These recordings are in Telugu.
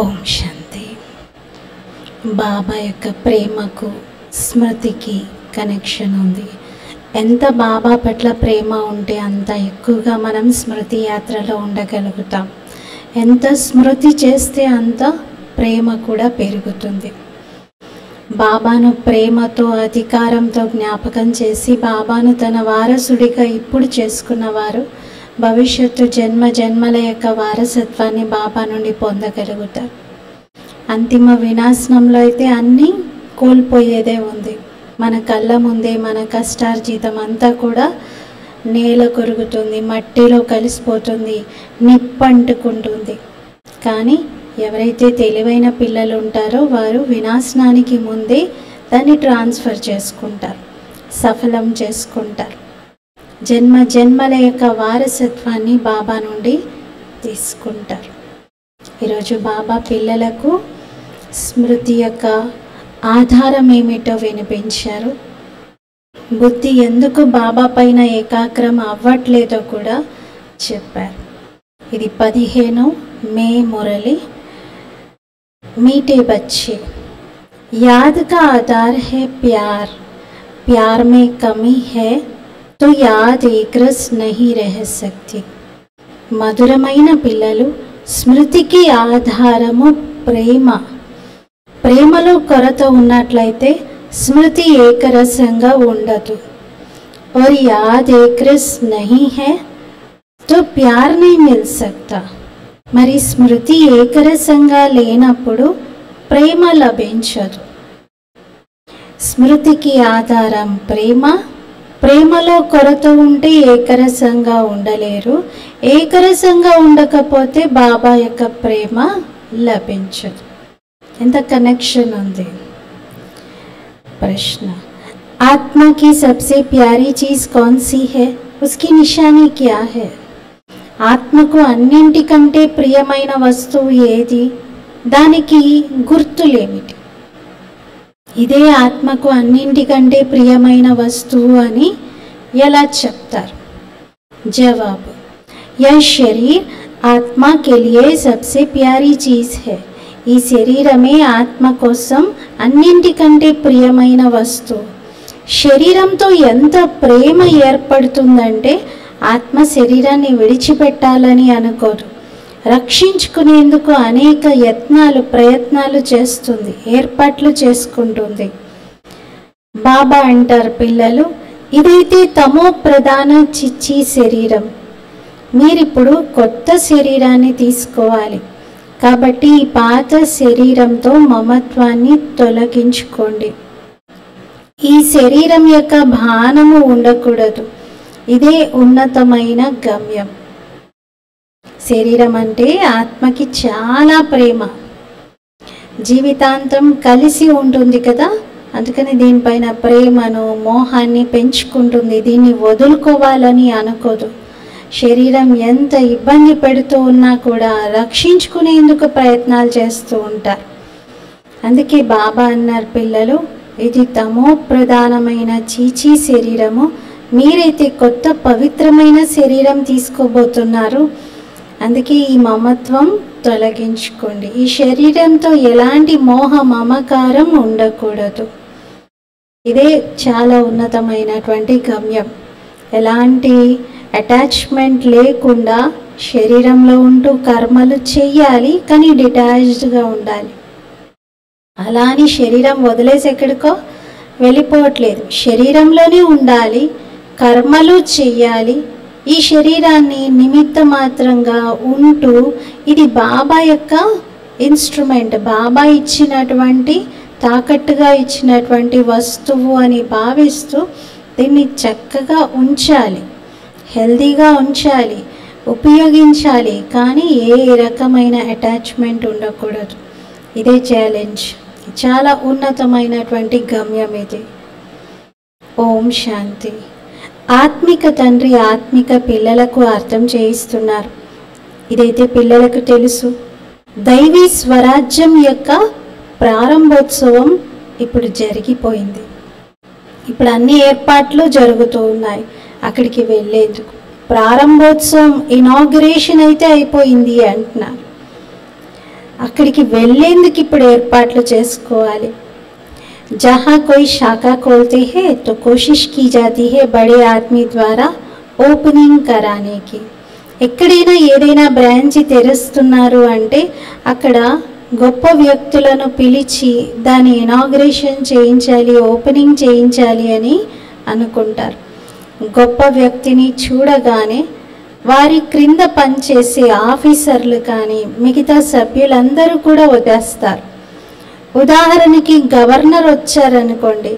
ఓం శాంతి. బాబా యొక్క ప్రేమకు స్మృతికి కనెక్షన్ ఉంది. ఎంత బాబా పట్ల ప్రేమ ఉంటే అంత ఎక్కువగా మనం స్మృతి యాత్రలో ఉండగలుగుతాం. ఎంత స్మృతి చేస్తే అంత ప్రేమ కూడా పెరుగుతుంది. బాబాను ప్రేమతో అధికారంతో జ్ఞాపకం చేసి బాబాను తన వారసుడిగా ఇప్పుడు చేసుకున్నవారు భవిష్యత్తు జన్మ జన్మల యొక్క వారసత్వాన్ని బాబా నుండి పొందగలుగుతారు. అంతిమ వినాశనంలో అయితే అన్నీ కోల్పోయేదే ఉంది. మన కళ్ళ ముందే మన కష్టార్జితం అంతా కూడా నేల కొరుగుతుంది, మట్టిలో కలిసిపోతుంది, నిప్పంటుకుంటుంది. కానీ ఎవరైతే తెలివైన పిల్లలు ఉంటారో వారు వినాశనానికి ముందే దాన్ని ట్రాన్స్ఫర్ చేసుకుంటారు, సఫలం చేసుకుంటారు. జన్మ జన్మల యొక్క వారసత్వాన్ని బాబా నుండి తీసుకుంటారు. ఈరోజు బాబా పిల్లలకు స్మృతి యొక్క ఆధారం ఏమిటో వినిపించారు. బుద్ధి ఎందుకు బాబా పైన ఏకాగ్రం అవ్వట్లేదో కూడా చెప్పారు. ఇది 15 మే మురళి. मीठे बच्चे, याद का आधार है प्यार. प्यार में कमी है तो याद एक रस नहीं रह सकती. మధురమైన పిల్లలు, స్మృతికి ఆధారము ప్రేమ. ప్రేమలో కొరత ఉన్నట్లయితే స్మృతి ఏకరసంగా ఉండదు. और याद एक रस नहीं है तो प्यार नहीं मिल सकता. మరి స్మృతి ఏకరసంగా లేనప్పుడు ప్రేమ లభించదు. స్మృతికి ఆధారం ప్రేమ. ప్రేమలో కొరత ఉంటే ఏకరసంగా ఉండలేరు. ఏకరసంగా ఉండకపోతే బాబా యొక్క ప్రేమ లభించదు. ఎంత కనెక్షన్ ఉంది. ప్రశ్న, ఆత్మ की सबसे प्यारी चीज कौन सी है? उसकी निशानी क्या है? ఆత్మకు అన్నింటికంటే ప్రియమైన వస్తువు ఏది? దానికి గుర్తులేమిటి? ఇదే ఆత్మకు అన్నింటికంటే ప్రియమైన వస్తువు అని ఎలా చెప్తారు? జవాబు, यह शरीर आत्मा के लिए सबसे प्यारी चीज है. ఈ శరీరమే ఆత్మ కోసం అన్నింటికంటే ప్రియమైన వస్తువు. శరీరంతో ఎంత ప్రేమ ఏర్పడుతుందంటే ఆత్మ శరీరాన్ని విడిచిపెట్టాలని అనుకోదు. రక్షించుకునేందుకు అనేక ప్రయత్నాలు చేస్తుంది, ఏర్పాట్లు చేసుకుంటుంది. బాబా అంటారు, పిల్లలు, ఇదైతే తమో ప్రధాన చిచ్చి శరీరం. మీరిప్పుడు కొత్త శరీరాన్ని తీసుకోవాలి. కాబట్టి ఈ పాత శరీరంతో మమత్వాన్ని తొలగించుకోండి. ఈ శరీరం యొక్క భానము ఉండకూడదు. ఇదే ఉన్నతమైన గమ్యం. శరీరం అంటే ఆత్మకి చాలా ప్రేమ, జీవితాంతం కలిసి ఉంటుంది కదా. అందుకని దీనిపైన ప్రేమను మోహాన్ని పెంచుకుంటుంది. దీన్ని వదులుకోవాలని అనుకోదు. శరీరం ఎంత ఇబ్బంది పెడుతూ ఉన్నా కూడా రక్షించుకునేందుకు ప్రయత్నాలు చేస్తూ ఉంటారు. అందుకే బాబా అన్నారు, పిల్లలు, ఇది తమో ప్రధానమైన చీచీ శరీరము. మీరైతే కొత్త పవిత్రమైన శరీరం తీసుకోబోతున్నారు. అందుకే ఈ మమత్వం తొలగించుకోండి. ఈ శరీరంతో ఎలాంటి మోహ మమకారం ఉండకూడదు. ఇదే చాలా ఉన్నతమైనటువంటి గమ్యం. ఎలాంటి అటాచ్మెంట్ లేకుండా శరీరంలో ఉంటూ కర్మలు చెయ్యాలి, కానీ డిటాచ్డ్గా ఉండాలి. అలా అని శరీరం వదిలేసి ఎక్కడికో వెళ్ళిపోవట్లేదు. శరీరంలోనే ఉండాలి, కర్మలు చెయ్యాలి. ఈ శరీరాన్ని నిమిత్త మాత్రంగా ఉంటూ ఇది బాబా యొక్క ఇన్స్ట్రుమెంట్, బాబా ఇచ్చినటువంటి తాకట్టుగా ఇచ్చినటువంటి వస్తువు అని భావిస్తూ దీన్ని చక్కగా ఉంచాలి, హెల్దీగా ఉంచాలి, ఉపయోగించాలి. కానీ ఏ రకమైన అటాచ్మెంట్ ఉండకూడదు. ఇదే ఛాలెంజ్. చాలా ఉన్నతమైనటువంటి గమ్యం ఇది. ఓం శాంతి. ఆత్మిక తండ్రి ఆత్మిక పిల్లలకు అర్థం చేయిస్తున్నారు. ఇదైతే పిల్లలకు తెలుసు. దైవీ స్వరాజ్యం యొక్క ప్రారంభోత్సవం ఇప్పుడు జరిగిపోయింది. ఇప్పుడు అన్ని ఏర్పాట్లు జరుగుతూ ఉన్నాయి అక్కడికి వెళ్ళేందుకు. ప్రారంభోత్సవం ఇనాగ్రేషన్ అయితే అయిపోయింది అంటున్నారు. అక్కడికి వెళ్ళేందుకు ఇప్పుడు ఏర్పాట్లు చేసుకోవాలి. जहाँ कोई शाखा खोलते हैं तो कोशिश की जाती है बड़े आदमी द्वारा ఓపెనింగ్ कराने ఎక్కడైనా ఏదైనా బ్రాంచ్ తెరుస్తున్నారు అంటే అక్కడ గొప్ప వ్యక్తులను పిలిచి దాని ఇనాగ్రేషన్ చేయించాలి, ఓపెనింగ్ చేయించాలి అని అనుకుంటారు. గొప్ప వ్యక్తిని చూడగానే వారి క్రింద పనిచేసే ఆఫీసర్లు కానీ మిగతా సభ్యులందరూ కూడా వదిలేస్తారు. ఉదాహరణకి గవర్నర్ వచ్చారనుకోండి,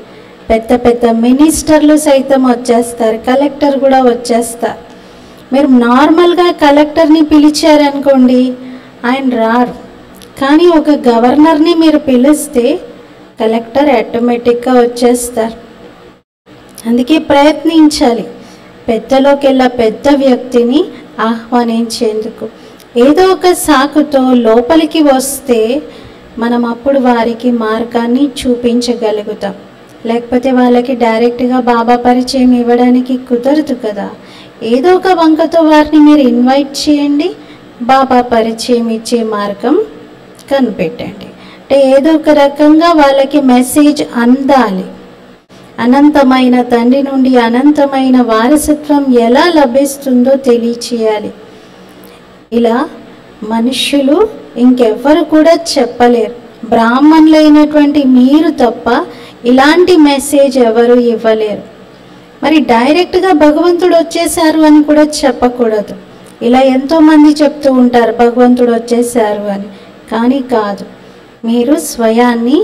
పెద్ద పెద్ద మినిస్టర్లు సైతం వచ్చేస్తారు, కలెక్టర్ కూడా వచ్చేస్తారు. మీరు నార్మల్గా కలెక్టర్ని పిలిచారనుకోండి, ఆయన రారు. కానీ ఒక గవర్నర్ని మీరు పిలిస్తే కలెక్టర్ ఆటోమేటిక్గా వచ్చేస్తారు. అందుకే ప్రయత్నించాలి పెద్దలోకెల్లా పెద్ద వ్యక్తిని ఆహ్వానించేందుకు. ఏదో ఒక సాకుతో లోపలికి వస్తే మనం అప్పుడు వారికి మార్గాన్ని చూపించగలుగుతాం. లేకపోతే వాళ్ళకి డైరెక్ట్గా బాబా పరిచయం ఇవ్వడానికి కుదరదు కదా. ఏదో ఒక వంకతో వారిని మీరు ఇన్వైట్ చేయండి, బాబా పరిచయం ఇచ్చే మార్గం కనిపెట్టండి. అంటే ఏదో ఒక రకంగా వాళ్ళకి మెసేజ్ అందాలి. అనంతమైన తండ్రి నుండి అనంతమైన వారసత్వం ఎలా లభిస్తుందో తెలియచేయాలి. ఇలా మనుష్యులు ఇంకెవ్వరు కూడా చెప్పలేరు. బ్రాహ్మణులైనటువంటి మీరు తప్ప ఇలాంటి మెసేజ్ ఎవరు ఇవ్వలేరు. మరి డైరెక్ట్గా భగవంతుడు వచ్చేసారు అని కూడా చెప్పకూడదు. ఇలా ఎంతోమంది చెప్తూ ఉంటారు భగవంతుడు వచ్చేసారు అని, కానీ కాదు. మీరు స్వయాన్ని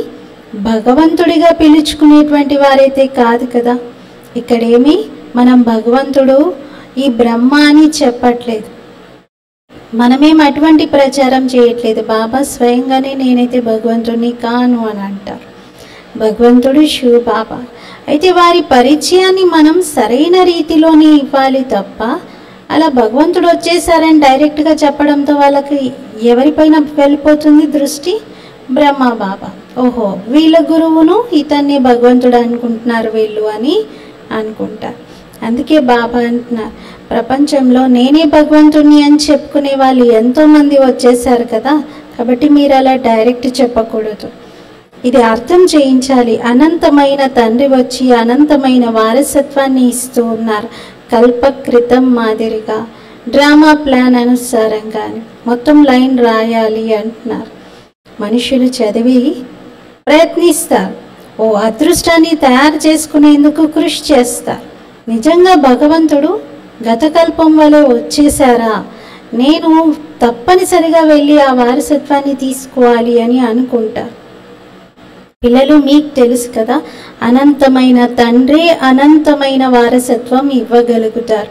భగవంతుడిగా పిలుచుకునేటువంటి వారైతే కాదు కదా. ఇక్కడేమి మనం భగవంతుడు ఈ బ్రహ్మ అని చెప్పట్లేదు, మనమేం అటువంటి ప్రచారం చేయట్లేదు. బాబా స్వయంగానే నేనైతే భగవంతుడిని కాను అని అంటారు. భగవంతుడు శివ బాబా. అయితే వారి పరిచయాన్ని మనం సరైన రీతిలోనే ఇవ్వాలి తప్ప అలా భగవంతుడు వచ్చేసారని డైరెక్ట్గా చెప్పడంతో వాళ్ళకి ఎవరిపైన వెళ్ళిపోతుంది దృష్టి? బ్రహ్మ బాబా. ఓహో, వీళ్ళ గురువును ఇతన్ని భగవంతుడు అనుకుంటున్నారు వీళ్ళు అని అనుకుంటారు. అందుకే బాబా అంటున్నారు, ప్రపంచంలో నేనే భగవంతుడిని అని చెప్పుకునే వాళ్ళు ఎంతోమంది వచ్చేసారు కదా, కాబట్టి మీరు అలా డైరెక్ట్ చెప్పకూడదు. ఇది అర్థం చేయించాలి. అనంతమైన తండ్రి వచ్చి అనంతమైన వారసత్వాన్ని ఇస్తూ ఉన్నారు. కల్పకృతం మాదిరిగా డ్రామా ప్లాన్ అనుసారంగానే మొత్తం లైన్ రాయాలి అంటున్నారు. మనుషులు చదివి ప్రయత్నిస్తారు, ఓ అదృష్టాన్ని తయారు చేసుకునేందుకు కృషి చేస్తారు. నిజంగా భగవంతుడు గత కల్పం వలె వచ్చేసారా, నేను తప్పనిసరిగా వెళ్ళి ఆ వారసత్వాన్ని తీసుకోవాలి అని అనుకుంటారు. పిల్లలు మీకు తెలుసు కదా, అనంతమైన తండ్రి అనంతమైన వారసత్వం ఇవ్వగలుగుతారు.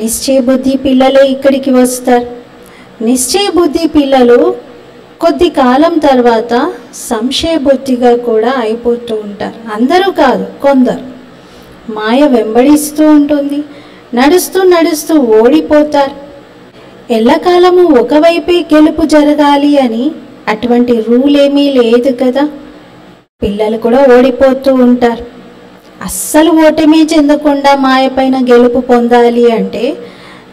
నిశ్చయ బుద్ధి పిల్లలే ఇక్కడికి వస్తారు. నిశ్చయ బుద్ధి పిల్లలు కొద్ది కాలం తర్వాత సంశయ బుద్ధిగా కూడా అయిపోతూ ఉంటారు. అందరూ కాదు, కొందరు. మాయ వెంబడిస్తూ ఉంటుంది, నడుస్తూ నడుస్తూ ఓడిపోతారు. ఎల్లకాలము ఒకవైపే గెలుపు జరగాలి అని అటువంటి రూల్ ఏమీ లేదు కదా. పిల్లలు కూడా ఓడిపోతూ ఉంటారు. అస్సలు ఓటమి చెందకుండా మాయ పైన గెలుపు పొందాలి అంటే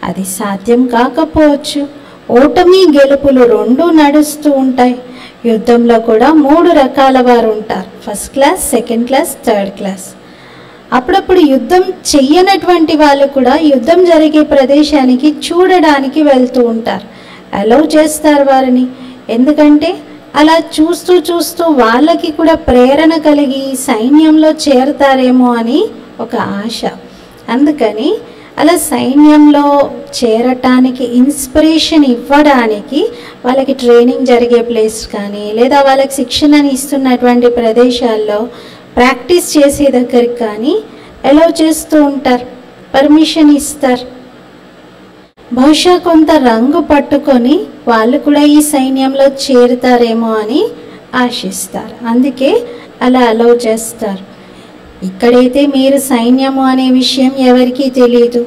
అది సాధ్యం కాకపోవచ్చు. ఓటమి గెలుపులు రెండూ నడుస్తూ ఉంటాయి. యుద్ధంలో కూడా 3 రకాల వారు ఉంటారు, first class, second class, third class. అప్పుడప్పుడు యుద్ధం చెయ్యనటువంటి వాళ్ళు కూడా యుద్ధం జరిగే ప్రదేశానికి చూడడానికి వెళ్తూ ఉంటారు. అలౌ చేస్తారు వారిని, ఎందుకంటే అలా చూస్తూ చూస్తూ వాళ్ళకి కూడా ప్రేరణ కలిగి సైన్యంలో చేరతారేమో అని ఒక ఆశ. అందుకని అలా సైన్యంలో చేరటానికి ఇన్స్పిరేషన్ ఇవ్వడానికి వాళ్ళకి ట్రైనింగ్ జరిగే ప్లేస్ కానీ లేదా వాళ్ళకి శిక్షణని ఇస్తున్నటువంటి ప్రదేశాల్లో ప్రాక్టీస్ చేసే దగ్గరికి కానీ అలౌ చేస్తూ ఉంటారు, పర్మిషన్ ఇస్తారు. బహుశా కొంత రంగు పట్టుకొని వాళ్ళు కూడా ఈ సైన్యంలో చేరుతారేమో అని ఆశిస్తారు. అందుకే అలా అలౌ చేస్తారు. ఇక్కడైతే మీరు సైన్యము అనే విషయం ఎవరికీ తెలియదు.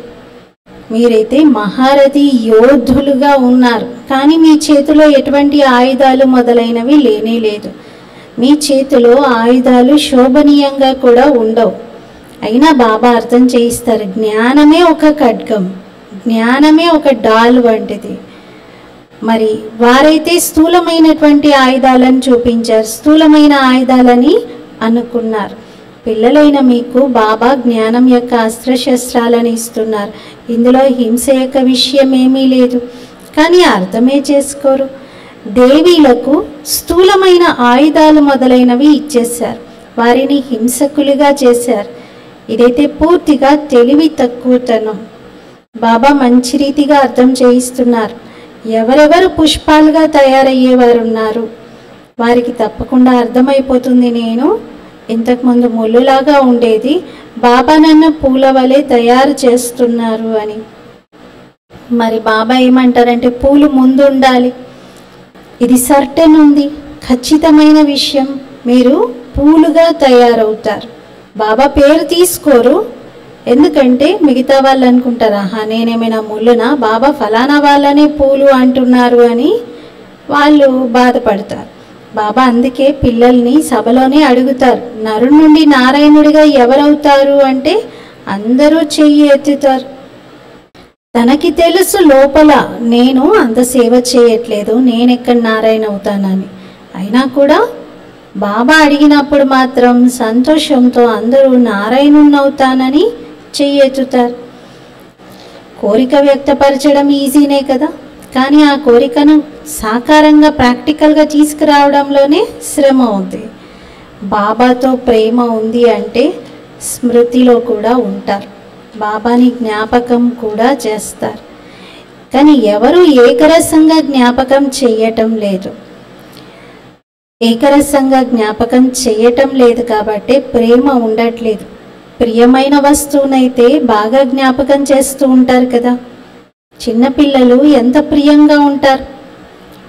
మీరైతే మహారథి యోధులుగా ఉన్నారు, కానీ మీ చేతిలో ఎటువంటి ఆయుధాలు మొదలైనవి లేనే లేదు. మీ చేతిలో ఆయుధాలు శోభనీయంగా కూడా ఉండవు. అయినా బాబా అర్థం చేయిస్తారు, జ్ఞానమే ఒక ఖడ్గం, జ్ఞానమే ఒక డాల్ వంటిది. మరి వారైతే స్థూలమైనటువంటి ఆయుధాలను చూపించారు, స్థూలమైన ఆయుధాలని అనుకున్నారు. పిల్లలైన మీకు బాబా జ్ఞానం యొక్క అస్త్రశస్త్రాలను ఇస్తున్నారు. ఇందులో హింస యొక్క విషయం ఏమీ లేదు, కానీ అర్థమే చేసుకోరు. దేవీలకు స్థూలమైన ఆయుధాలు మొదలైనవి ఇచ్చేశారు, వారిని హింసకులుగా చేశారు. ఇదైతే పూర్తిగా తెలివి తక్కువతనం. బాబా మంచి రీతిగా అర్థం చేయిస్తున్నారు. ఎవరెవరు పుష్పాలుగా తయారయ్యేవారు ఉన్నారు, వారికి తప్పకుండా అర్థమైపోతుంది నేను ఇంతకుముందు ముళ్ళులాగా ఉండేది, బాబా నన్ను పూల వలె తయారు చేస్తున్నారు అని. మరి బాబా ఏమంటారంటే పూలు ముందు ఉండాలి, ఇది సర్టెన్ ఉంది, ఖచ్చితమైన విషయం, మీరు పూలుగా తయారవుతారు. బాబా పేరు తీసుకోరు, ఎందుకంటే మిగతా వాళ్ళు అనుకుంటారు ఆహా నేనేమైనా ముళ్ళునా, బాబా ఫలానా వాళ్ళనే పూలు అంటున్నారు అని వాళ్ళు బాధపడతారు. బాబా అందుకే పిల్లల్ని సభలోనే అడుగుతారు, నరుడి నుండి నారాయణుడిగా ఎవరవుతారు అంటే అందరూ చెయ్యి ఎత్తుతారు. తనకి తెలుసు లోపల నేను అంత సేవ చేయట్లేదు, నేనెక్కడ నారాయణ అవుతానని. అయినా కూడా బాబా అడిగినప్పుడు మాత్రం సంతోషంతో అందరూ నారాయణుని అవుతానని చెయ్యెత్తుతారు. కోరిక వ్యక్తపరచడం ఈజీనే కదా, కానీ ఆ కోరికను సాకారంగా ప్రాక్టికల్గా తీసుకురావడంలోనే శ్రమ ఉంది. బాబాతో ప్రేమ ఉంది అంటే స్మృతిలో కూడా ఉంటారు, బాబాని జ్ఞాపకం కూడా చేస్తారు. కానీ ఎవరు ఏకరసంగా జ్ఞాపకం చేయటం లేదు. ఏకరసంగా జ్ఞాపకం చేయటం లేదు కాబట్టి ప్రేమ ఉండట్లేదు. ప్రియమైన వస్తువునైతే బాగా జ్ఞాపకం చేస్తూ ఉంటారు కదా. చిన్నపిల్లలు ఎంత ప్రియంగా ఉంటారు,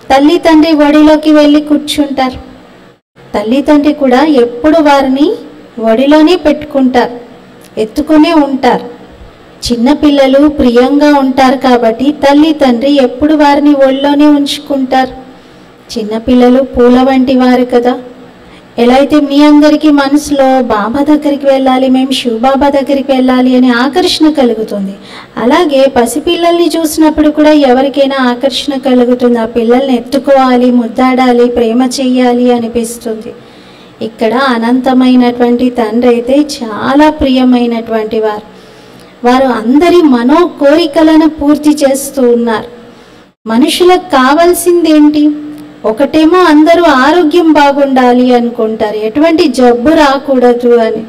తల్లి తండ్రి ఒడిలోకి వెళ్ళి కూర్చుంటారు. తల్లి తండ్రి కూడా ఎప్పుడు వారిని ఒడిలోనే పెట్టుకుంటారు, ఎత్తుకునే ఉంటారు. చిన్నపిల్లలు ప్రియంగా ఉంటారు కాబట్టి తల్లి తండ్రి ఎప్పుడు వారిని ఒళ్ళోనే ఉంచుకుంటారు. చిన్నపిల్లలు పూల వంటి వారు కదా. ఎలా అయితే మీ అందరికీ మనసులో బాబా దగ్గరికి వెళ్ళాలి, మేము శివబాబా దగ్గరికి వెళ్ళాలి అనే ఆకర్షణ కలుగుతుంది, అలాగే పసిపిల్లల్ని చూసినప్పుడు కూడా ఎవరికైనా ఆకర్షణ కలుగుతుంది. ఆ పిల్లల్ని ఎత్తుకోవాలి, ముద్దాడాలి, ప్రేమ చెయ్యాలి అనిపిస్తుంది. ఇక్కడ అనంతమైనటువంటి తండ్రి అయితే చాలా ప్రియమైనటువంటి వారు. వారు అందరి మనో కోరికలను పూర్తి చేస్తూ ఉన్నారు. మనుషులకు కావాల్సిందేంటి? ఒకటేమో అందరూ ఆరోగ్యం బాగుండాలి అనుకుంటారు, ఎటువంటి జబ్బు రాకూడదు అని.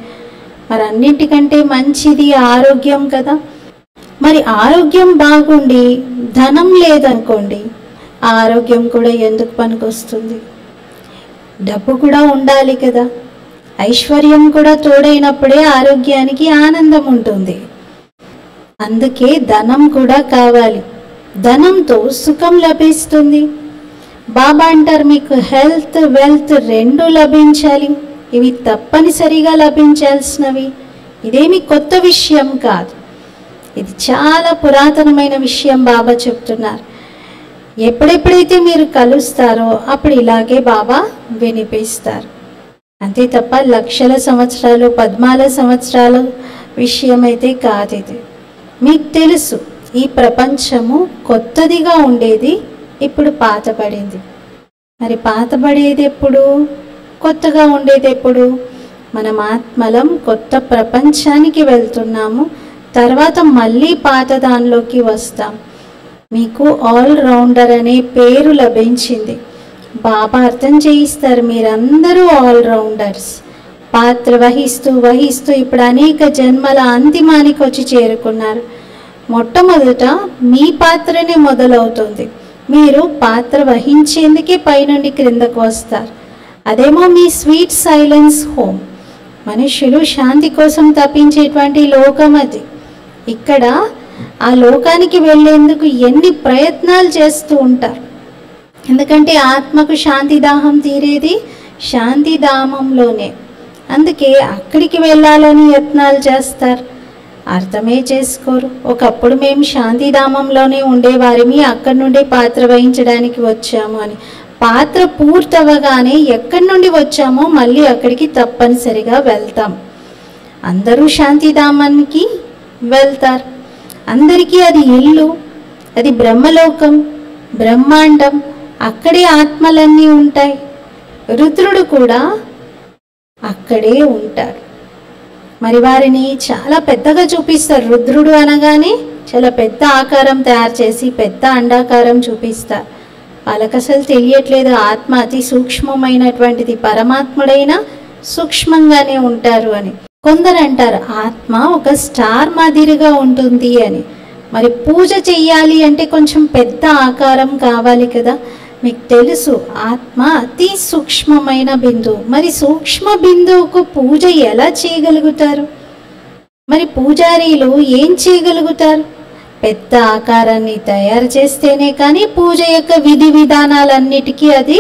మరి అన్నింటికంటే మంచిది ఆరోగ్యం కదా. మరి ఆరోగ్యం బాగుండి ధనం లేదనుకోండి, ఆ ఆరోగ్యం కూడా ఎందుకు పనికొస్తుంది? డబ్బు కూడా ఉండాలి కదా. ఐశ్వర్యం కూడా తోడైనప్పుడే ఆరోగ్యానికి ఆనందం ఉంటుంది. అందుకే ధనం కూడా కావాలి, ధనంతో సుఖం లభిస్తుంది. బాబా అంటారు మీకు హెల్త్ వెల్త్ రెండు లభించాలి, ఇవి తప్పనిసరిగా లభించాల్సినవి. ఇదేమి కొత్త విషయం కాదు, ఇది చాలా పురాతనమైన విషయం బాబా చెప్తున్నారు. ఎప్పుడెప్పుడైతే మీరు కలుస్తారో అప్పుడు ఇలాగే బాబా వినిపిస్తారు. అంతే తప్ప లక్షల సంవత్సరాలు పద్మాల సంవత్సరాల విషయం అయితే కాదు ఇది. మీకు తెలుసు ఈ ప్రపంచము కొత్తదిగా ఉండేది, ఇప్పుడు పాతబడింది. మరి పాతబడేది ఎప్పుడు, కొత్తగా ఉండేది ఎప్పుడు? మనం ఆత్మలం కొత్త ప్రపంచానికి వెళ్తున్నాము, తర్వాత మళ్ళీ పాత దానిలోకి వస్తాం. మీకు ఆల్ రౌండర్ అనే పేరు లభించింది. బాబా అర్థం చేయిస్తారు, మీరందరూ ఆల్ రౌండర్స్. పాత్ర వహిస్తూ వహిస్తూ ఇప్పుడు అనేక జన్మల అంతిమానికి వచ్చి చేరుకున్నారు. మొట్టమొదట మీ పాత్రనే మొదలవుతుంది. మీరు పాత్ర వహించేందుకే పైనుండి క్రిందకు వస్తారు. అదేమో మీ స్వీట్ సైలెన్స్ హోమ్. మనుషులు శాంతి కోసం తప్పించేటువంటి లోకం అది. ఇక్కడ ఆ లోకానికి వెళ్ళేందుకు ఎన్ని ప్రయత్నాలు చేస్తూ ఉంటారు. ఎందుకంటే ఆత్మకు శాంతి దాహం తీరేది శాంతిధామంలోనే. అందుకే అక్కడికి వెళ్ళాలని యత్నాలు చేస్తారు, అర్థమే చేసుకోరు. ఒకప్పుడు మేము శాంతిధామంలోనే ఉండేవారిని, అక్కడి నుండి పాత్ర వహించడానికి వచ్చాము అని. పాత్ర పూర్తవగానే ఎక్కడి నుండి వచ్చామో మళ్ళీ అక్కడికి తప్పనిసరిగా వెళ్తాం. అందరూ శాంతిధామానికి వెళ్తారు. అందరికీ అది ఇల్లు, అది బ్రహ్మలోకం. బ్రహ్మాండం, అక్కడే ఆత్మలన్నీ ఉంటాయి. రుద్రుడు కూడా అక్కడే ఉంటాడు. మరి వారిని చాలా పెద్దగా చూపిస్తారు. రుద్రుడు అనగానే చాలా పెద్ద ఆకారం తయారు చేసి పెద్ద అండాకారం చూపిస్తారు. వాళ్ళకి అసలు తెలియట్లేదు ఆత్మ అతి సూక్ష్మమైనటువంటిది, పరమాత్ముడైనా సూక్ష్మంగానే ఉంటారు అని. కొందరు అంటారు ఆత్మ ఒక స్టార్ మాదిరిగా ఉంటుంది అని. మరి పూజ చెయ్యాలి అంటే కొంచెం పెద్ద ఆకారం కావాలి కదా. మీకు తెలుసు ఆత్మ అతి సూక్ష్మమైన బిందువు. మరి సూక్ష్మ బిందువుకు పూజ ఎలా చేయగలుగుతారు? మరి పూజారీలు ఏం చేయగలుగుతారు? పెద్ద ఆకారాన్ని తయారు చేస్తేనే కానీ పూజ యొక్క విధి విధానాలన్నిటికీ అది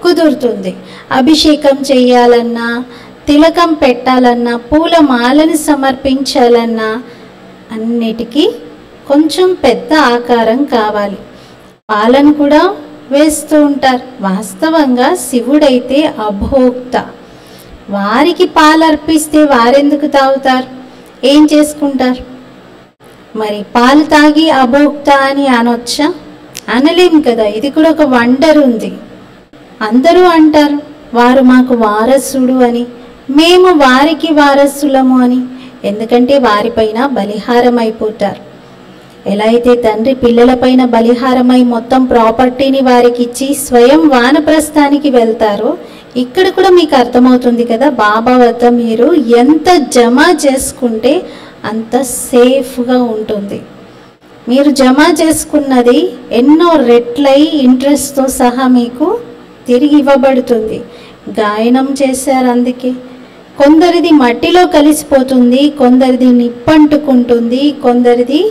కుదురుతుంది. అభిషేకం చేయాలన్నా, తిలకం పెట్టాలన్నా, పూల మాలని సమర్పించాలన్నా అన్నిటికీ కొంచెం పెద్ద ఆకారం కావాలి. పాలను కూడా వేస్తూ ఉంటారు. వాస్తవంగా శివుడైతే అభోక్త. వారికి పాలు అర్పిస్తే వారెందుకు తాగుతారు? ఏం చేసుకుంటారు? మరి పాలు తాగి అభోక్త అని అనొచ్చా? అనలేం కదా. ఇది కూడా ఒక వండర్ ఉంది. అందరూ అంటారు వారు మాకు వారసుడు అని, మేము వారికి వారసులము అని. ఎందుకంటే వారిపైన బలిహారం అయిపోతారు. ఎలా అయితే తండ్రి పిల్లలపైన బలిహారమై మొత్తం ప్రాపర్టీని వారికి ఇచ్చి స్వయం వానప్రస్థానికి వెళ్తారో, ఇక్కడ కూడా మీకు అర్థమవుతుంది కదా బాబా వద్ద మీరు ఎంత జమ చేసుకుంటే అంత సేఫ్గా ఉంటుంది. మీరు జమ చేసుకున్నది ఎన్నో రెట్లై ఇంట్రెస్ట్తో సహా మీకు తిరిగి ఇవ్వబడుతుంది. గాయనం చేశారు అందుకే. కొందరిది మట్టిలో కలిసిపోతుంది, కొందరిది నిప్పంటుకుంటుంది, కొందరిది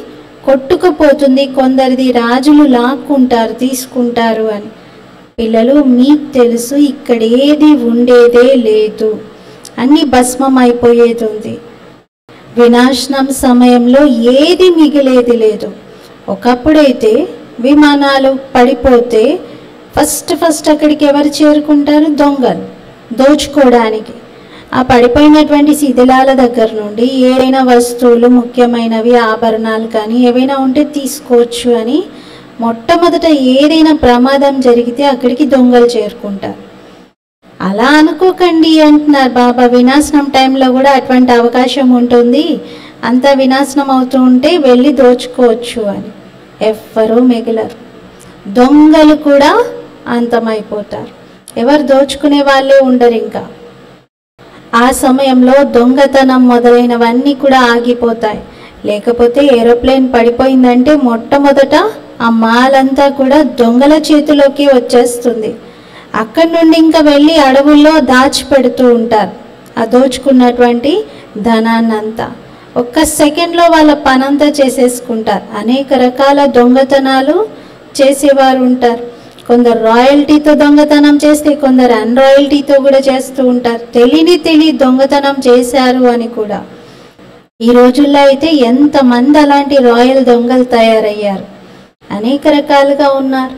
కొట్టుకుపోతుంది, కొందరిది రాజులు లాక్కుంటారు తీసుకుంటారు అని. పిల్లలు మీకు తెలుసు ఇక్కడ ఏది ఉండేదే లేదు, అన్నీ భస్మం అయిపోయేది ఉంది. వినాశనం సమయంలో ఏది మిగిలేది లేదు. ఒకప్పుడైతే విమానాలు పడిపోతే ఫస్ట్ అక్కడికి ఎవరు చేరుకుంటారు? దొంగలు దోచుకోవడానికి. ఆ పడిపోయినటువంటి శిథిలాల దగ్గర నుండి ఏదైనా వస్తువులు ముఖ్యమైనవి ఆభరణాలు కానీ ఏవైనా ఉంటే తీసుకోవచ్చు అని మొట్టమొదట ఏదైనా ప్రమాదం జరిగితే అక్కడికి దొంగలు చేరుకుంటారు. అలా అనుకోకండి అంటున్నారు బాబా. వినాశనం టైంలో కూడా అటువంటి అవకాశం ఉంటుంది, అంత వినాశనం అవుతూ ఉంటే వెళ్ళి దోచుకోవచ్చు అని. ఎవ్వరూ మిగలరు. దొంగలు కూడా అంతమైపోతారు. ఎవరు దోచుకునే వాళ్ళే ఉండరు. ఇంకా ఆ సమయంలో దొంగతనం మొదలైనవన్నీ కూడా ఆగిపోతాయి. లేకపోతే ఏరోప్లేన్ పడిపోయిందంటే మొట్టమొదట ఆ మాలంతా కూడా దొంగల చేతిలోకి వచ్చేస్తుంది. అక్కడి నుండి ఇంకా వెళ్ళి అడవుల్లో దాచిపెడుతూ ఉంటారు ఆ దోచుకున్నటువంటి ధనాన్నంతా. ఒక్క సెకండ్లో వాళ్ళ పనంతా చేసేసుకుంటారు. అనేక రకాల దొంగతనాలు చేసేవారు ఉంటారు. కొందరు రాయల్టీతో దొంగతనం చేస్తే కొందరు అన్రాయల్టీతో కూడా చేస్తూ ఉంటారు. తెలియ దొంగతనం చేశారు అని కూడా. ఈ రోజుల్లో అయితే ఎంతమంది అలాంటి రాయల్ దొంగలు తయారయ్యారు. అనేక రకాలుగా ఉన్నారు.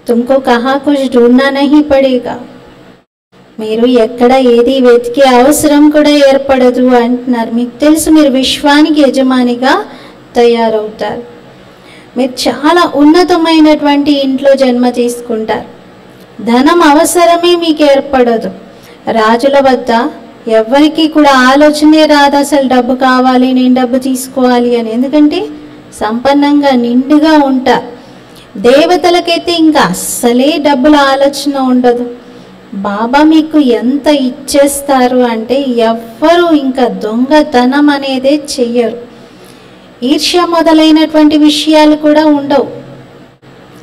తుమ్కో కహా కుछ ढूंढना नहीं पड़ेगा. మీరు ఎక్కడ ఏది వెతికే అవసరం కూడా ఏర్పడదు అంటున్నారు. మీకు తెలుసు మీరు విశ్వానికి యజమానిగా తయారవుతారు. మీరు చాలా ఉన్నతమైనటువంటి ఇంట్లో జన్మ తీసుకుంటారు. ధనం అవసరమే మీకు ఏర్పడదు. రాజుల వద్ద ఎవరికి కూడా ఆలోచనే రాదు అసలు డబ్బు కావాలి, నేను డబ్బు తీసుకోవాలి అని. ఎందుకంటే సంపన్నంగా నిండుగా ఉంటారు. దేవతలకైతే ఇంకా అస్సలే డబ్బుల ఆలోచన ఉండదు. బాబా మీకు ఎంత ఇచ్చేస్తారు అంటే ఎవ్వరూ ఇంకా దొంగతనం అనేదే చెయ్యరు. ఈర్ష్య మొదలైనటువంటి విషయాలు కూడా ఉండవు.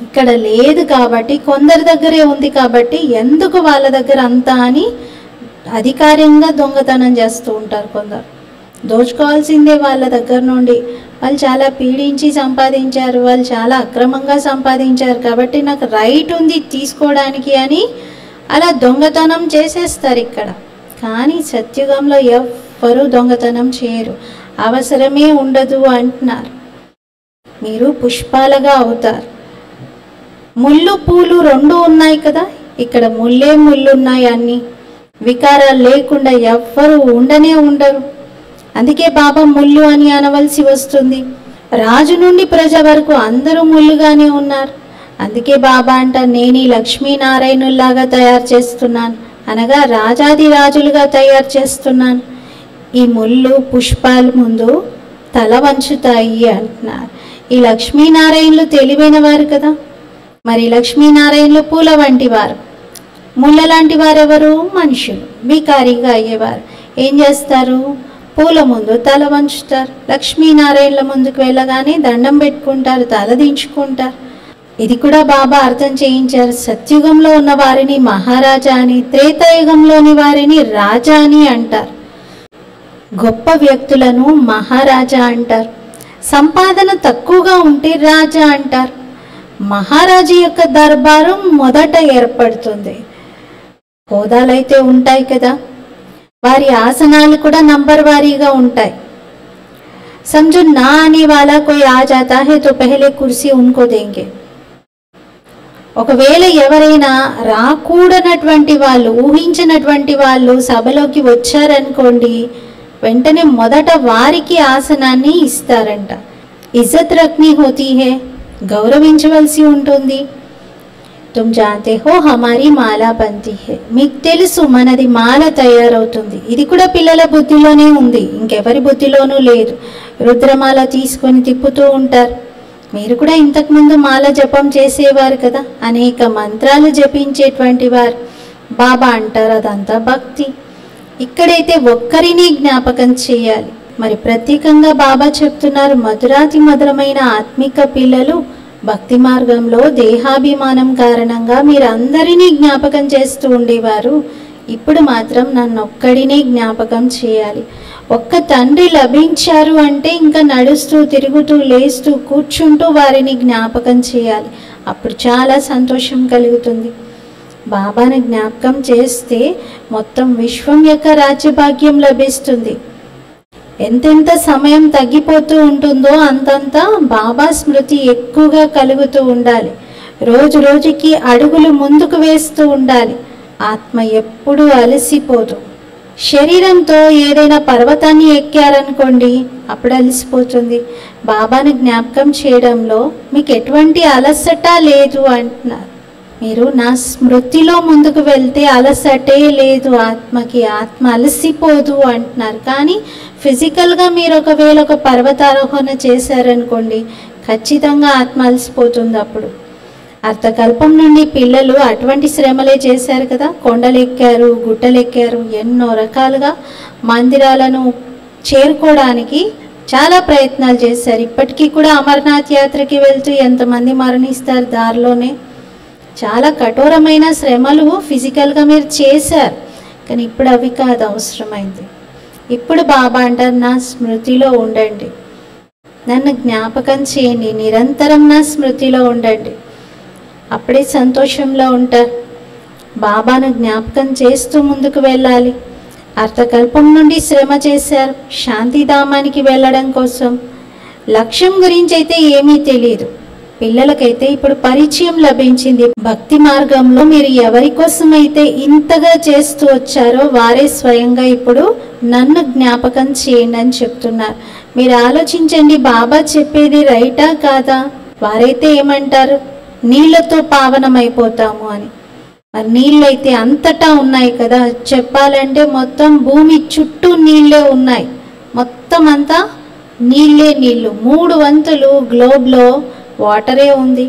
ఇక్కడ లేదు కాబట్టి, కొందరి దగ్గరే ఉంది కాబట్టి ఎందుకు వాళ్ళ దగ్గర అంతా అని అధికారికంగా దొంగతనం చేస్తూ ఉంటారు. కొందరు దోచుకోవాల్సిందే వాళ్ళ దగ్గర నుండి. వాళ్ళు చాలా పీడించి సంపాదించారు, వాళ్ళు చాలా అక్రమంగా సంపాదించారు కాబట్టి నాకు రైట్ ఉంది తీసుకోవడానికి అని అలా దొంగతనం చేసేస్తారు ఇక్కడ. కానీ సత్యుగంలో ఎవ్వరూ దొంగతనం చేయరు, అవసరమే ఉండదు అంటున్నారు. మీరు పుష్పాలుగా అవుతారు. ముళ్ళు పూలు రెండు ఉన్నాయి కదా, ఇక్కడ ముళ్ళే ముళ్ళు ఉన్నాయి. అన్నీ వికారాలు లేకుండా ఎవ్వరూ ఉండనే ఉండరు. అందుకే బాబా ముళ్ళు అని అనవలసి వస్తుంది. రాజు నుండి ప్రజ వరకు అందరూ ముళ్ళుగానే ఉన్నారు. అందుకే బాబా అంటారు, నేను ఈ లక్ష్మీనారాయణుల్లాగా తయారు చేస్తున్నాను, అనగా రాజాది రాజులుగా తయారు చేస్తున్నాను. ఈ ముళ్ళు పుష్పాలు ముందు తల వంచుతాయి అంటున్నారు. ఈ లక్ష్మీనారాయణులు తెలివైన వారు కదా. మరి లక్ష్మీనారాయణులు పూల వంటి వారు, ముళ్ళ లాంటి వారెవరు? మనుషులు, బికారిగా అయ్యేవారు. ఏం చేస్తారు? పూల ముందు తల వంచుతారు. లక్ష్మీనారాయణుల ముందుకు వెళ్ళగానే దండం పెట్టుకుంటారు, తల దించుకుంటారు. ఇది కూడా బాబా అర్థం చేయించారు. సత్యుగంలో ఉన్న వారిని మహారాజా అని, త్రేతాయుగంలోని వారిని రాజా అని అంటారు. గొప్ప వ్యక్తులను మహారాజా అంటారు. సంపాదన తక్కువగా ఉంటే రాజా అంటారు. మహారాజు యొక్క దర్బారం మొదట ఏర్పడుతుంది. హోదాలైతే ఉంటాయి కదా, వారి ఆసనాలు కూడా నంబర్ వారీగా ఉంటాయి. समझो ना आने वाला कोई आ जाता है तो पहले कुर्सी उनको देंगे. ఒకవేళ ఎవరైనా రాకూడనటువంటి వాళ్ళు, ఊహించినటువంటి వాళ్ళు సభలోకి వచ్చారనుకోండి, వెంటనే మొదట వారికి ఆసనాన్ని ఇస్తారంట. ఇజ్జత్ రఖ్నీ హోతీ హై, గౌరవించవలసి ఉంటుంది. तुम जानते हो हमारी माला बनती है, మీకు తెలుసు మనది మాల తయారవుతుంది. ఇది కూడా పిల్లల బుద్ధిలోనే ఉంది, ఇంకెవరి బుద్ధిలోనూ లేదు. రుద్రమాల తీసుకొని తిప్పుతూ ఉంటారు. మీరు కూడా ఇంతకుముందు మాల జపం చేసేవారు కదా, అనేక మంత్రాలు జపించేటువంటి వారు. బాబా అంటారు అదంతా భక్తి. ఇక్కడైతే ఒక్కరిని జ్ఞాపకం చేయాలి. మరి ప్రత్యేకంగా బాబా చెప్తున్నారు, మధురాతి మధురమైన ఆత్మిక పిల్లలు భక్తి మార్గంలో దేహాభిమానం కారణంగా మీరు అందరినీ జ్ఞాపకం చేస్తూ ఉండేవారు. ఇప్పుడు మాత్రం నన్ను ఒక్కడినే జ్ఞాపకం చేయాలి. ఒక్క తండ్రి లభించారు అంటే ఇంకా నడుస్తూ తిరుగుతూ లేస్తూ కూర్చుంటూ వారిని జ్ఞాపకం చేయాలి. అప్పుడు చాలా సంతోషం కలుగుతుంది. బాబాను జ్ఞాపకం చేస్తే మొత్తం విశ్వం యొక్క రాజ్యభాగ్యం లభిస్తుంది. ఎంతెంత సమయం తగ్గిపోతూ ఉంటుందో అంతంత బాబా స్మృతి ఎక్కువగా కలుగుతూ ఉండాలి. రోజు రోజుకి అడుగులు ముందుకు వేస్తూ ఉండాలి. ఆత్మ ఎప్పుడూ అలసిపోదు. శరీరంతో ఏదైనా పర్వతాన్ని ఎక్కారనుకోండి, అప్పుడు అలసిపోతుంది. బాబాను జ్ఞాపకం చేయడంలో మీకు ఎటువంటి అలసట లేదు అంటున్నారు. మీరు నా స్మృతిలో ముందుకు వెళ్తే అలసటే లేదు ఆత్మకి, ఆత్మ అలసిపోదు అంటున్నారు. కానీ ఫిజికల్గా మీరు ఒకవేళ ఒక పర్వతారోహణ చేశారనుకోండి, ఖచ్చితంగా ఆత్మ అలసిపోతుంది. అప్పుడు అర్థకల్పం నుండి పిల్లలు అటువంటి శ్రమలే చేశారు కదా. కొండలెక్కారు, గుట్టలెక్కారు, ఎన్నో రకాలుగా మందిరాలను చేరుకోవడానికి చాలా ప్రయత్నాలు చేశారు. ఇప్పటికీ కూడా అమర్నాథ్ యాత్రకి వెళ్తూ ఎంతమంది మరణిస్తారు దారిలోనే. చాలా కఠోరమైన శ్రమలు ఫిజికల్గా మీరు చేశారు, కానీ ఇప్పుడు అవి కాదు అవసరమైంది. ఇప్పుడు బాబా అంటారు, నా స్మృతిలో ఉండండి, నన్ను జ్ఞాపకం చేయండి, నిరంతరం నా స్మృతిలో ఉండండి, అప్పుడే సంతోషంలో ఉంటారు. బాబాను జ్ఞాపకం చేస్తూ ముందుకు వెళ్ళాలి. అర్థకల్పం నుండి శ్రమ చేశారు శాంతిధామానికి వెళ్ళడం కోసం. లక్ష్యం గురించి అయితే ఏమీ తెలియదు. పిల్లలకైతే ఇప్పుడు పరిచయం లభించింది. భక్తి మార్గంలో మీరు ఎవరి కోసం అయితే ఇంతగా చేస్తూ వచ్చారో వారే స్వయంగా ఇప్పుడు నన్ను జ్ఞాపకం చేయండి అని చెప్తున్నారు. మీరు ఆలోచించండి, బాబా చెప్పేది రైటా కాదా? వారైతే ఏమంటారు, నీళ్లతో పావనమైపోతాము అని. మరి నీళ్ళైతే అంతటా ఉన్నాయి కదా, చెప్పాలంటే మొత్తం భూమి చుట్టూ నీళ్ళే ఉన్నాయి. మొత్తం అంతా నీళ్ళే నీళ్ళు. 3 వంతులు గ్లోబ్లో వాటరే ఉంది.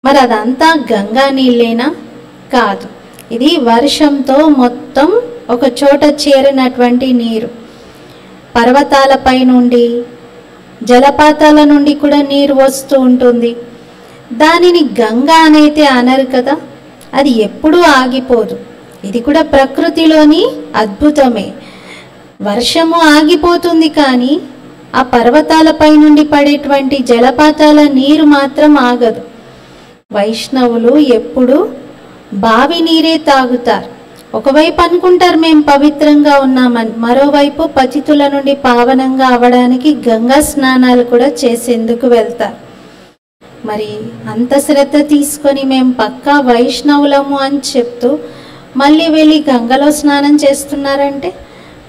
మరి అదంతా గంగా నీళ్ళేనా? కాదు. ఇది వర్షంతో మొత్తం ఒక చోట చేరినటువంటి నీరు. పర్వతాలపై నుండి, జలపాతాల నుండి కూడా నీరు వస్తూ ఉంటుంది. దానిని గంగా అనైతే అనరు కదా, అది ఎప్పుడూ ఆగిపోదు. ఇది కూడా ప్రకృతిలోని అద్భుతమే. వర్షము ఆగిపోతుంది కానీ ఆ పర్వతాలపై నుండి పడేటువంటి జలపాతాల నీరు మాత్రం ఆగదు. వైష్ణవులు ఎప్పుడు బావి నీరే తాగుతారు. ఒకవైపు అనుకుంటారు మేము పవిత్రంగా ఉన్నామని, మరోవైపు పతితుల నుండి పావనంగా అవడానికి గంగా స్నానాలు కూడా చేసేందుకు వెళ్తారు. మరి అంత శ్రద్ధ తీసుకొని మేము పక్కా వైష్ణవులము అని చెప్తూ మళ్ళీ వెళ్ళి గంగలో స్నానం చేస్తున్నారంటే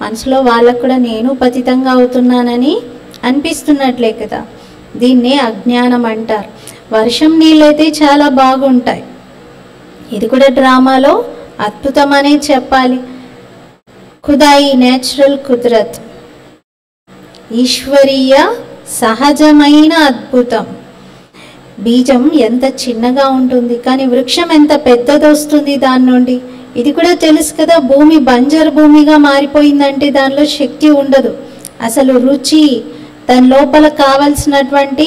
మనసులో వాళ్ళకు కూడా నేను పతితంగా అవుతున్నానని అనిపిస్తున్నట్లే కదా. దీన్నే అజ్ఞానం అంటారు. వర్షం నీళ్ళైతే చాలా బాగుంటాయి. ఇది కూడా డ్రామాలో అద్భుతమనే చెప్పాలి. ఖుదాయి నేచురల్ కుదరత్, ఈశ్వరీయ సహజమైన అద్భుతం. బీజం ఎంత చిన్నగా ఉంటుంది కానీ వృక్షం ఎంత పెద్దది వస్తుంది దాని నుండి. ఇది కూడా తెలుసు కదా, భూమి బంజరు భూమిగా మారిపోయిందంటే దానిలో శక్తి ఉండదు. అసలు రుచి, దాని లోపల కావలసినటువంటి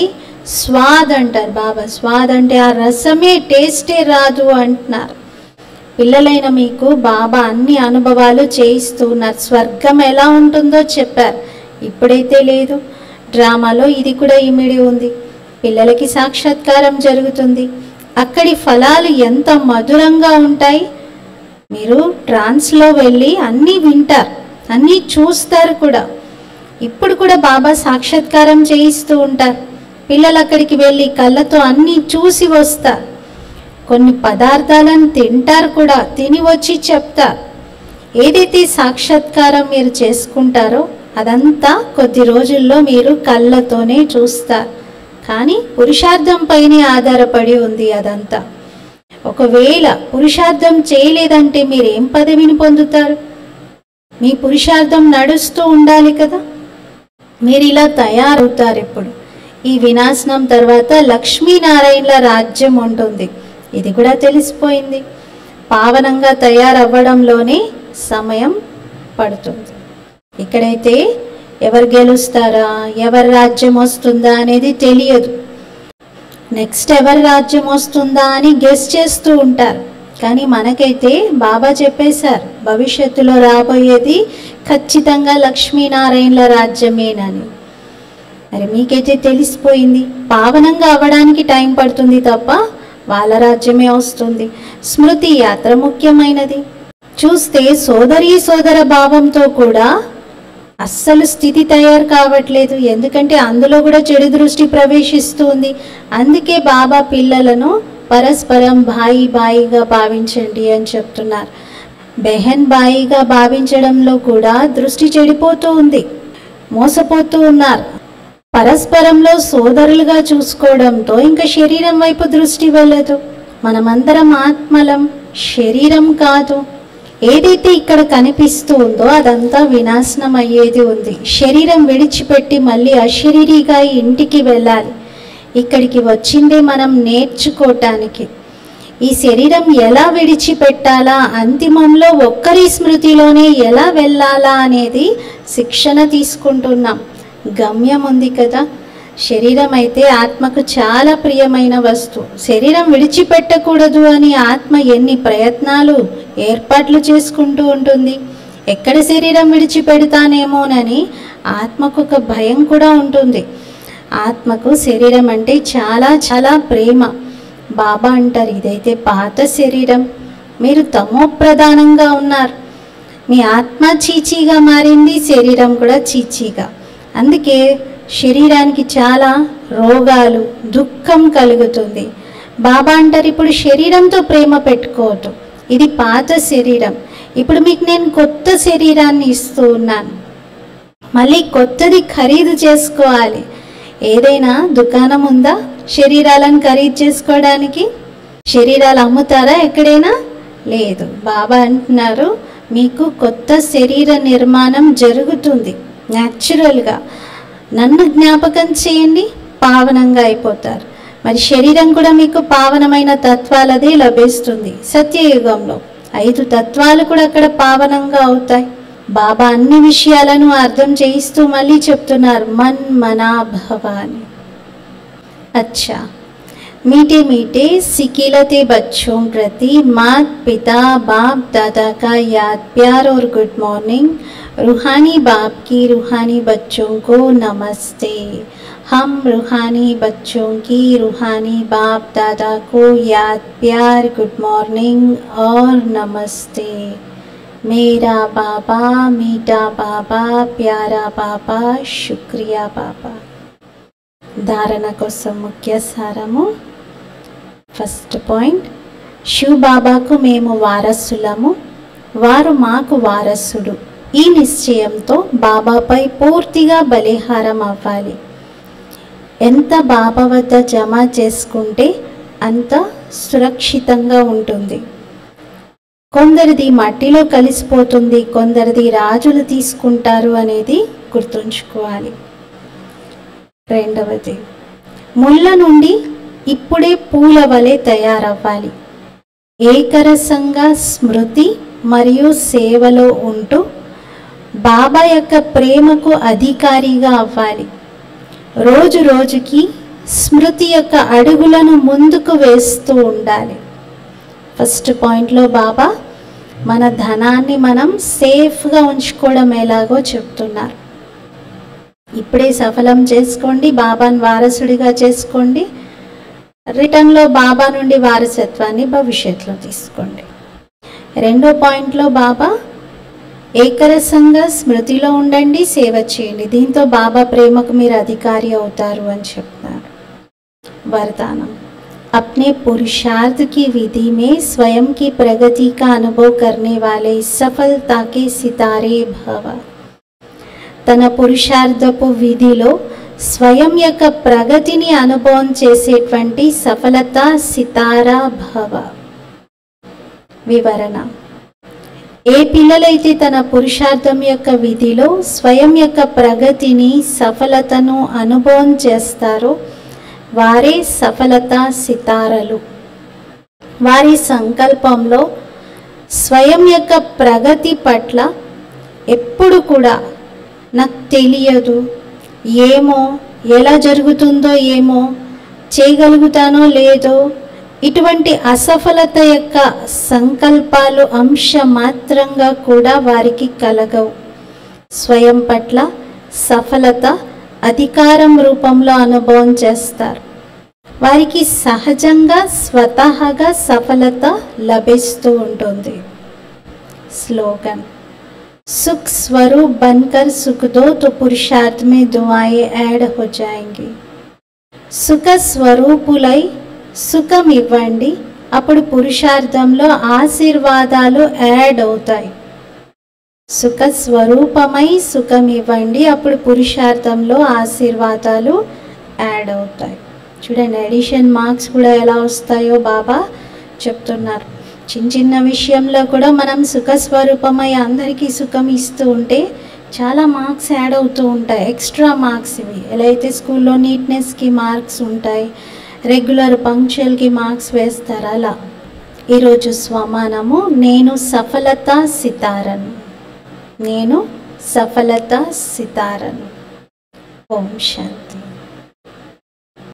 స్వాద్ అంటారు బాబా. స్వాద్ అంటే ఆ రసమే, టేస్టే రాదు అంటున్నారు. పిల్లలైన మీకు బాబా అన్ని అనుభవాలు చేయిస్తూ ఉన్నారు. స్వర్గం ఎలా ఉంటుందో చెప్పారు. ఇప్పుడైతే లేదు, డ్రామాలో ఇది కూడా ఇమిడి ఉంది. పిల్లలకి సాక్షాత్కారం జరుగుతుంది. అక్కడి ఫలాలు ఎంత మధురంగా ఉంటాయి. మీరు ట్రాన్స్లో వెళ్ళి అన్నీ వింటారు, అన్నీ చూస్తారు కూడా. ఇప్పుడు కూడా బాబా సాక్షాత్కారం చేయిస్తూ ఉంటారు. పిల్లలు అక్కడికి వెళ్ళి కళ్ళతో అన్నీ చూసి వస్తారు. కొన్ని పదార్థాలను తింటారు కూడా, తిని వచ్చి చెప్తారు. ఏదైతే సాక్షాత్కారం మీరు చేసుకుంటారో అదంతా కొద్ది రోజుల్లో మీరు కళ్ళతోనే చూస్తారు. కానీ పురుషార్థం పైనే ఆధారపడి ఉంది అదంతా. ఒకవేళ పురుషార్థం చేయలేదంటే మీరు ఏం పదవిని పొందుతారు? మీ పురుషార్థం నడుస్తూ ఉండాలి కదా. మీరు ఇలా తయారవుతారు. ఇప్పుడు ఈ వినాశనం తర్వాత లక్ష్మీనారాయణల రాజ్యం ఉంటుంది. ఇది కూడా తెలిసిపోయింది. పావనంగా తయారవ్వడంలోనే సమయం పడుతుంది. ఇక్కడైతే ఎవరు గెలుస్తారా, ఎవరి రాజ్యం వస్తుందా అనేది తెలియదు. నెక్స్ట్ ఎవరి రాజ్యం వస్తుందా అని గెస్ చేస్తూ ఉంటారు. కానీ మనకైతే బాబా చెప్పేశారు, భవిష్యత్తులో రాబోయేది ఖచ్చితంగా లక్ష్మీనారాయణల రాజ్యమేనని. మరి మీకైతే తెలిసిపోయింది. పావనంగా అవ్వడానికి టైం పడుతుంది తప్ప వాళ్ళ రాజ్యమే వస్తుంది. స్మృతి యాత్ర ముఖ్యమైనది. చూస్తే సోదర భావంతో కూడా అస్సలు స్థితి తయారు కావట్లేదు. ఎందుకంటే అందులో కూడా చెడు దృష్టి ప్రవేశిస్తుంది. అందుకే బాబా పిల్లలను పరస్పరం బాయిగా భావించండి అని చెప్తున్నారు. బెహన్ బాయిగా భావించడంలో కూడా దృష్టి చెడిపోతూ ఉంది, మోసపోతూ ఉన్నారు. పరస్పరంలో సోదరులుగా చూసుకోవడంతో ఇంకా శరీరం వైపు దృష్టి వెళ్ళదు. మనమందరం ఆత్మలం, శరీరం కాదు. ఏదైతే ఇక్కడ కనిపిస్తూ ఉందో అదంతా వినాశనం అయ్యేది ఉంది. శరీరం విడిచిపెట్టి మళ్ళీ అశరీరిగా ఇంటికి వెళ్ళాలి. ఇక్కడికి వచ్చిందే మనం నేర్చుకోవటానికి. ఈ శరీరం ఎలా విడిచిపెట్టాలా, అంతిమంలో ఒక్కరి స్మృతిలోనే ఎలా వెళ్ళాలా అనేది శిక్షణ తీసుకుంటున్నాం. గమ్యం ఉంది కదా. శరీరం అయితే ఆత్మకు చాలా ప్రియమైన వస్తువు. శరీరం విడిచిపెట్టకూడదు అని ఆత్మ ఎన్ని ప్రయత్నాలు, ఏర్పాట్లు చేసుకుంటూ ఉంటుంది. ఎక్కడ శరీరం విడిచిపెడతానేమోనని ఆత్మకు ఒక భయం కూడా ఉంటుంది. ఆత్మకు శరీరం అంటే చాలా ప్రేమ. బాబా అంటారు, ఇదైతే పాత శరీరం, మీరు తమో ప్రధానంగా ఉన్నారు. మీ ఆత్మ చీచీగా మారింది, శరీరం కూడా చీచీగా. అందుకే శరీరానికి చాలా రోగాలు, దుఃఖం కలుగుతుంది. బాబా అంటారు, ఇప్పుడు శరీరంతో ప్రేమ పెట్టుకోవద్దు, ఇది పాత శరీరం. ఇప్పుడు మీకు నేను కొత్త శరీరాన్ని ఇస్తూ ఉన్నాను. మళ్ళీ కొత్తది ఖరీదు చేసుకోవాలి. ఏదైనా దుకాణం ఉందా శరీరాలను ఖరీదు చేసుకోవడానికి? శరీరాలు అమ్ముతారా ఎక్కడైనా? లేదు. బాబా అంటున్నారు, మీకు కొత్త శరీర నిర్మాణం జరుగుతుంది న్యాచురల్గా. నన్ను జ్ఞాపకం చేయండి, పావనంగా అయిపోతారు. మరి శరీరం కూడా మీకు పావనమైన తత్వాలదే లభిస్తుంది. సత్యయుగంలో 5 తత్వాలు కూడా అక్కడ పావనంగా అవుతాయి. బాబా అన్ని విషయాలను అర్థం చేయిస్తూ మళ్ళీ చెప్తున్నారు, మన్ మనా భవ అని. अच्छा, मीठे मीठे सिकिलते बच्चों प्रति माता पिता बाप दादा का याद प्यार और गुड मॉर्निंग। रूहानी बाप की रूहानी बच्चों को नमस्ते। हम रूहानी बच्चों की रूहानी बाप दादा को याद प्यार गुड मॉर्निंग और नमस्ते। मेरा बाबा मीठा बाबा प्यारा बाबा शुक्रिया बाबा। ధారణ కోసం ముఖ్య సారము. ఫస్ట్ పాయింట్, శివ్ బాబాకు మేము వారసులము, వారు మాకు వారసుడు. ఈ నిశ్చయంతో బాబాపై పూర్తిగా బలిహారం అవ్వాలి. ఎంత బాబా వద్ద జమ చేసుకుంటే అంత సురక్షితంగా ఉంటుంది. కొందరిది మట్టిలో కలిసిపోతుంది, కొందరిది రాజులు తీసుకుంటారు అనేది గుర్తుంచుకోవాలి. రెండవది, ముళ్ళ నుండి ఇప్పుడే పూల వలె తయారవ్వాలి. ఏకరసంగా స్మృతి మరియు సేవలో ఉంటూ బాబా యొక్క ప్రేమకు అధికారిగా అవ్వాలి. రోజు రోజుకి స్మృతి యొక్క అడుగులను ముందుకు వేస్తూ ఉండాలి. ఫస్ట్ పాయింట్లో బాబా మన ధనాన్ని మనం సేఫ్గా ఉంచుకోవడం ఎలాగో చెప్తున్నారు. ఇప్పుడే సఫలం చేసుకోండి, బాబాను వారసుడిగా చేసుకోండి. రిటర్న్లో బాబా నుండి వారసత్వాన్ని భవిష్యత్తులో తీసుకోండి. రెండో పాయింట్లో బాబా ఏకరసంగా స్మృతిలో ఉండండి, సేవ చేయండి. దీంతో బాబా ప్రేమకు మీరు అధికారి అవుతారు అని చెప్తున్నారు. वरदानम, अपने पुरुषार्थ की विधि में स्वयं की प्रगति का अनुभव करने वाले सफलता के सितारे भव. తన పురుషార్థపు విధిలో స్వయం యొక్క ప్రగతిని అనుభవం చేసేటువంటి సఫలత సితారా భవ. వివరణ: ఏ పిల్లలైతే తన పురుషార్థం యొక్క విధిలో స్వయం యొక్క ప్రగతిని సఫలతను అనుభవం చేస్తారో వారే సఫలత సితారలు. వారి సంకల్పంలో స్వయం యొక్క ప్రగతి పట్ల ఎప్పుడు కూడా నాకు తెలియదు, ఏమో, ఎలా జరుగుతుందో ఏమో, చేయగలుగుతానో లేదో, ఇటువంటి అసఫలత యొక్క సంకల్పాలు అంశ మాత్రంగా కూడా వారికి కలగవు. స్వయం పట్ల సఫలత అధికారం రూపంలో అనుభవం చేస్తారు. వారికి సహజంగా స్వతహాగా సఫలత లభిస్తూ ఉంటుంది. స్లోగన్: सुख स्वरूप बनकर सुख दो तो पुरुषार्थ में दुआएं ऐड हो जाएंगी. సుఖ స్వరూపులై సుఖం ఇవ్వండి, అప్పుడు పురుషార్థంలో ఆశీర్వాదాలు యాడ్ అవుతాయి. సుఖ స్వరూపమై సుఖం ఇవ్వండి, అప్పుడు పురుషార్థంలో ఆశీర్వాదాలు యాడ్ అవుతాయి. చూడండి, ఎడిషన్ మార్క్స్ కూడా ఎలా వస్తాయో బాబా చెప్తున్నారు. చిన్న చిన్న విషయంలో కూడా మనం సుఖస్వరూపమై అందరికీ సుఖం ఇస్తూ ఉంటే చాలా మార్క్స్ యాడ్ అవుతూ ఉంటాయి, ఎక్స్ట్రా మార్క్స్. ఇవి ఎలా అయితే స్కూల్లో నీట్నెస్కి మార్క్స్ ఉంటాయి, రెగ్యులర్ పంక్చువల్కి మార్క్స్ వేస్తారు, అలా ఈరోజు స్వమానము నేను సఫలత సితారను. నేను సఫలత సితారను. ఓం శాంతి.